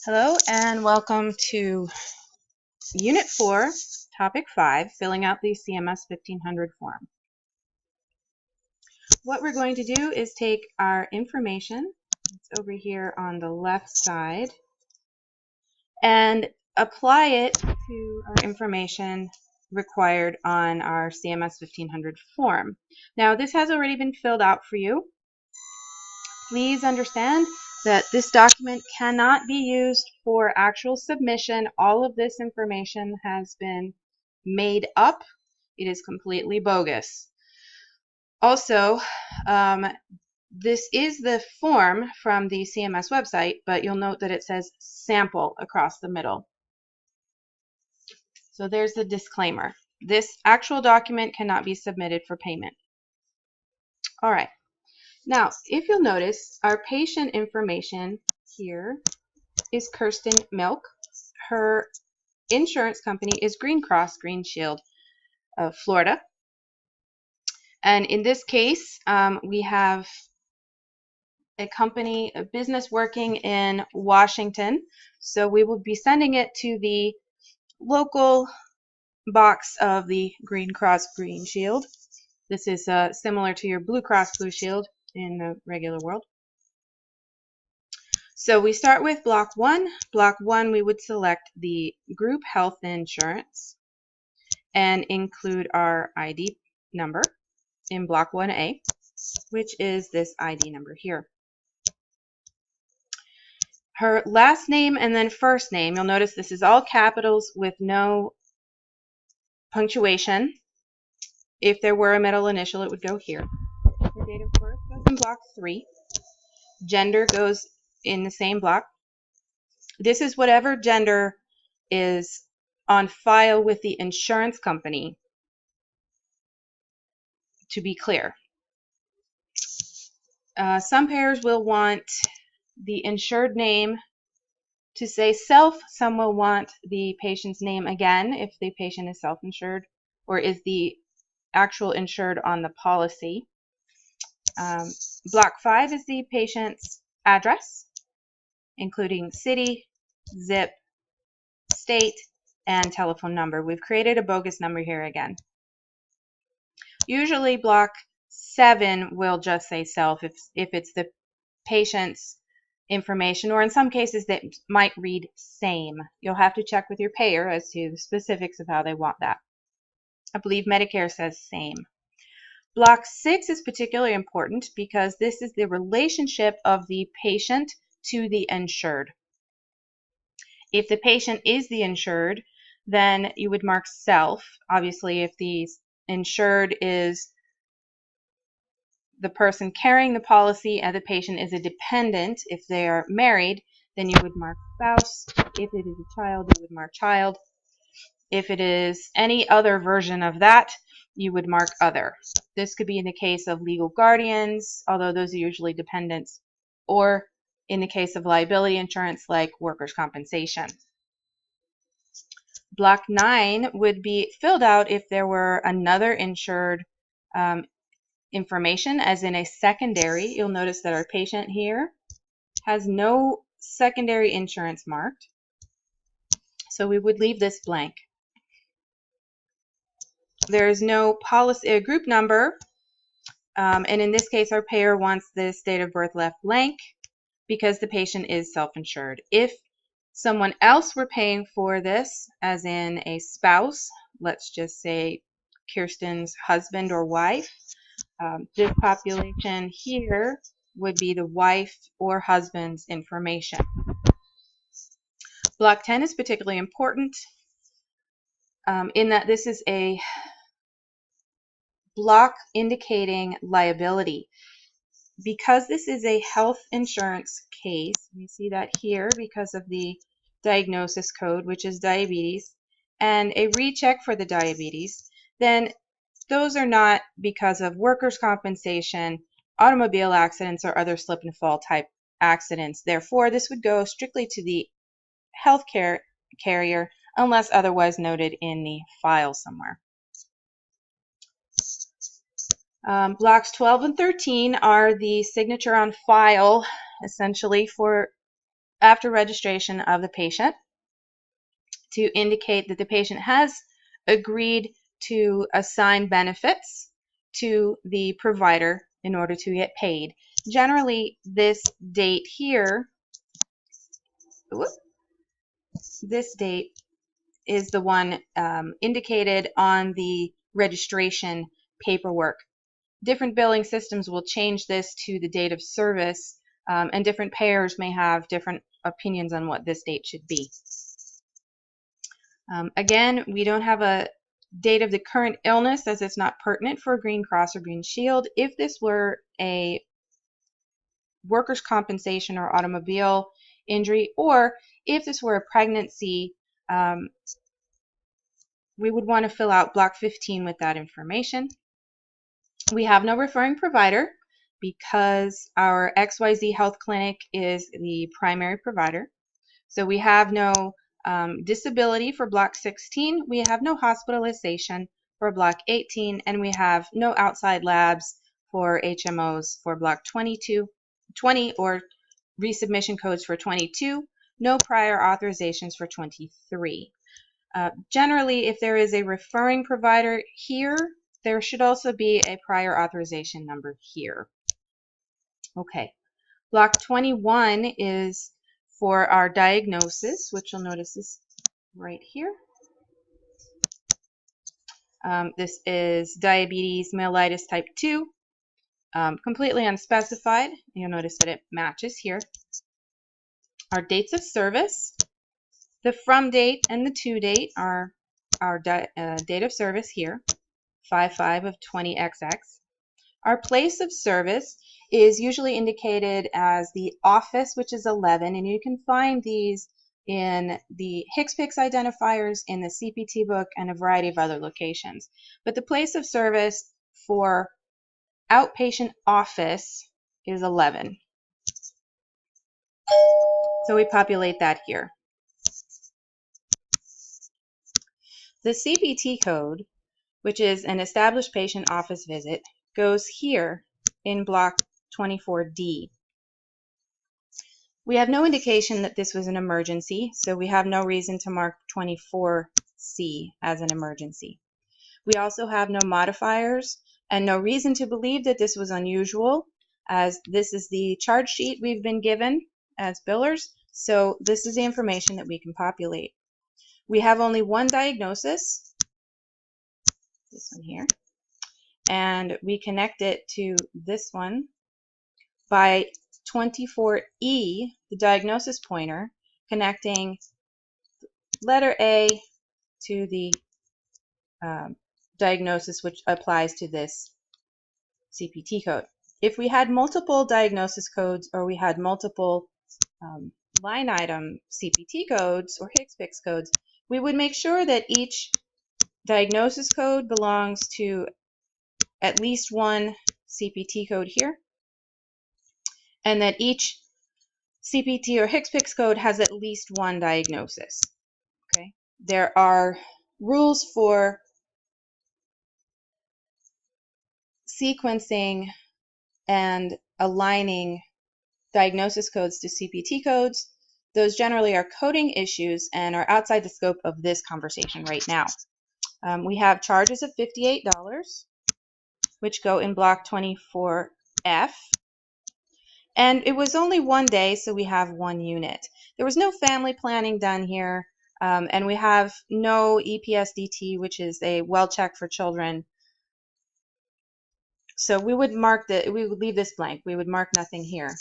Hello and welcome to Unit 4, Topic 5, filling out the CMS 1500 form. What we're going to do is take our information, it's over here on the left side, and apply it to our information required on our CMS 1500 form. Now this has already been filled out for you. Please understand that this document cannot be used for actual submission. All of this information has been made up. It is completely bogus. Also, this is the form from the CMS website, but you'll note that it says sample across the middle. So there's the disclaimer. This actual document cannot be submitted for payment. All right. Now, if you'll notice, our patient information here is Kirsten Milk. Her insurance company is Green Cross Green Shield of Florida. And in this case, we have a company, a business working in Washington. So we will be sending it to the local box of the Green Cross Green Shield. This is similar to your Blue Cross Blue Shield in the regular world. So we start with block 1. Block 1, we would select the group health insurance and include our ID number in block 1A, which is this ID number here. Her last name and then first name, you'll notice this is all capitals with no punctuation. If there were a middle initial, it would go here. Her date of birth goes in block 3. Gender goes in the same block. This is whatever gender is on file with the insurance company, to be clear. Some payers will want the insured name to say self. Some will want the patient's name again if the patient is self-insured or is the actual insured on the policy. Block 5 is the patient's address, including city, zip, state, and telephone number. We've created a bogus number here again. Usually block 7 will just say self if it's the patient's information, or in some cases that might read same. You'll have to check with your payer as to the specifics of how they want that. I believe Medicare says same. Block 6 is particularly important because this is the relationship of the patient to the insured. If the patient is the insured, then you would mark self. Obviously, if the insured is the person carrying the policy and the patient is a dependent, if they are married, then you would mark spouse. If it is a child, you would mark child. If it is any other version of that, you would mark other. This could be in the case of legal guardians, although those are usually dependents, or in the case of liability insurance like workers' compensation. Block 9 would be filled out if there were another insured information, as in a secondary. You'll notice that our patient here has no secondary insurance marked, so we would leave this blank. There is no policy group number, and in this case our payer wants this date of birth left blank because the patient is self-insured. If someone else were paying for this, as in a spouse, let's just say Kirsten's husband or wife, this population here would be the wife or husband's information. Block 10 is particularly important in that this is a block indicating liability. Because this is a health insurance case, we see that here because of the diagnosis code, which is diabetes, and a recheck for the diabetes, then those are not because of workers' compensation, automobile accidents, or other slip and fall type accidents. Therefore, this would go strictly to the healthcare carrier unless otherwise noted in the file somewhere. Blocks 12 and 13 are the signature on file, essentially, for after registration of the patient to indicate that the patient has agreed to assign benefits to the provider in order to get paid. Generally, this date here, this date is the one indicated on the registration paperwork. Different billing systems will change this to the date of service, and different payers may have different opinions on what this date should be. Again, we don't have a date of the current illness as it's not pertinent for a Green Cross or Green Shield. If this were a workers' compensation or automobile injury, or if this were a pregnancy, we would want to fill out block 15 with that information. We have no referring provider because our XYZ Health Clinic is the primary provider. So we have no disability for block 16, we have no hospitalization for block 18, and we have no outside labs for HMOs for block 20 or resubmission codes for 22, no prior authorizations for 23. Generally, if there is a referring provider here, there should also be a prior authorization number here. Okay, block 21 is for our diagnosis, which you'll notice is right here. This is diabetes mellitus type 2, completely unspecified. You'll notice that it matches here. Our dates of service, the from date and the to date are our date of service here, 5/5 of 20XX. Our place of service is usually indicated as the office, which is 11, and you can find these in the HCPCS identifiers, in the CPT book, and a variety of other locations. But the place of service for outpatient office is 11. So we populate that here. The CPT code, which is an established patient office visit, goes here in block 24D. We have no indication that this was an emergency, so we have no reason to mark 24C as an emergency. We also have no modifiers and no reason to believe that this was unusual, as this is the charge sheet we've been given as billers, so this is the information that we can populate. We have only one diagnosis, this one here, and we connect it to this one by 24E, the diagnosis pointer, connecting letter A to the diagnosis which applies to this CPT code. If we had multiple diagnosis codes, or we had multiple line item CPT codes or HCPCS codes, we would make sure that each diagnosis code belongs to at least one CPT code here, and that each CPT or HCPCS code has at least one diagnosis. Okay, there are rules for sequencing and aligning diagnosis codes to CPT codes. Those generally are coding issues and are outside the scope of this conversation right now. We have charges of $58, which go in block 24F. And it was only one day, so we have one unit. There was no family planning done here, and we have no EPSDT, which is a well check for children. So we would leave this blank. We would mark nothing here.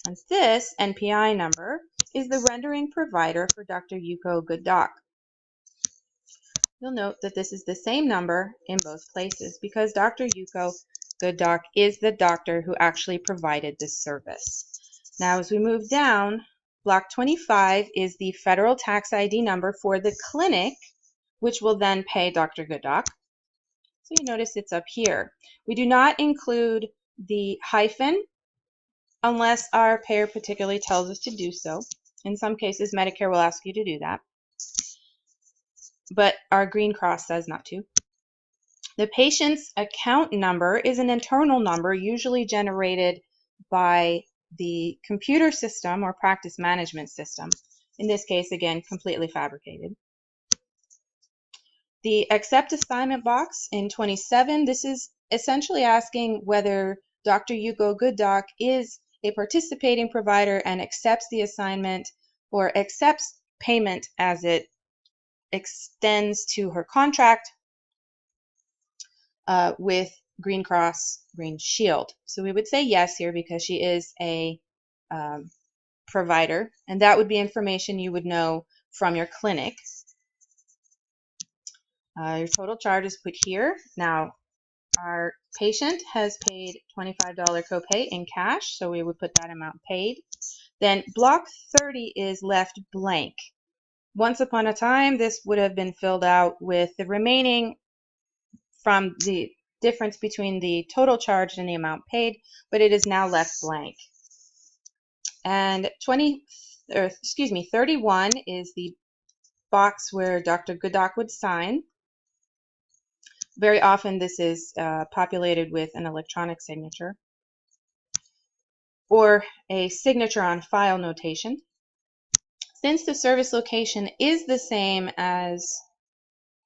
And this NPI number is the rendering provider for Dr. Yuko Good Doc. You'll note that this is the same number in both places because Dr. Yuko Good Doc is the doctor who actually provided this service. Now, as we move down, block 25 is the federal tax ID number for the clinic, which will then pay Dr. Good Doc. So you notice it's up here. We do not include the hyphen unless our payer particularly tells us to do so. In some cases, Medicare will ask you to do that, but our Green Cross says not to. The patient's account number is an internal number usually generated by the computer system or practice management system. In this case, again, completely fabricated. The accept assignment box in 27, this is essentially asking whether Dr. Yuko Gooddock is a participating provider and accepts the assignment or accepts payment as it extends to her contract with Green Cross Green Shield. So we would say yes here because she is a provider, and that would be information you would know from your clinic. Your total charge is put here. Now, our patient has paid $25 copay in cash, so we would put that amount paid. Then block 30 is left blank. Once upon a time, this would have been filled out with the remaining from the difference between the total charge and the amount paid, but it is now left blank. And 31 is the box where Dr. Gooddock would sign. Very often this is populated with an electronic signature or a signature on file notation. Since the service location is the same as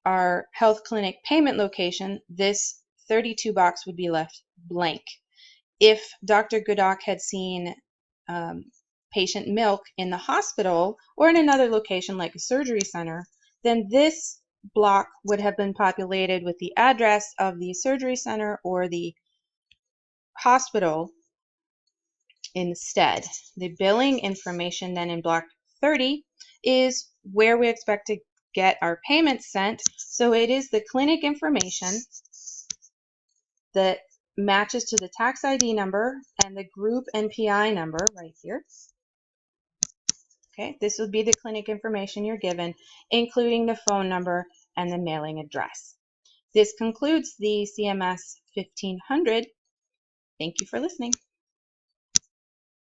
our health clinic payment location, this 32 box would be left blank. If Dr. Gooddock had seen patient milk in the hospital or in another location like a surgery center, then this block would have been populated with the address of the surgery center or the hospital instead. The billing information then in block 30 is where we expect to get our payments sent. So it is the clinic information that matches to the tax ID number and the group NPI number right here. Okay, this would be the clinic information you're given, including the phone number and the mailing address. This concludes the CMS 1500. Thank you for listening.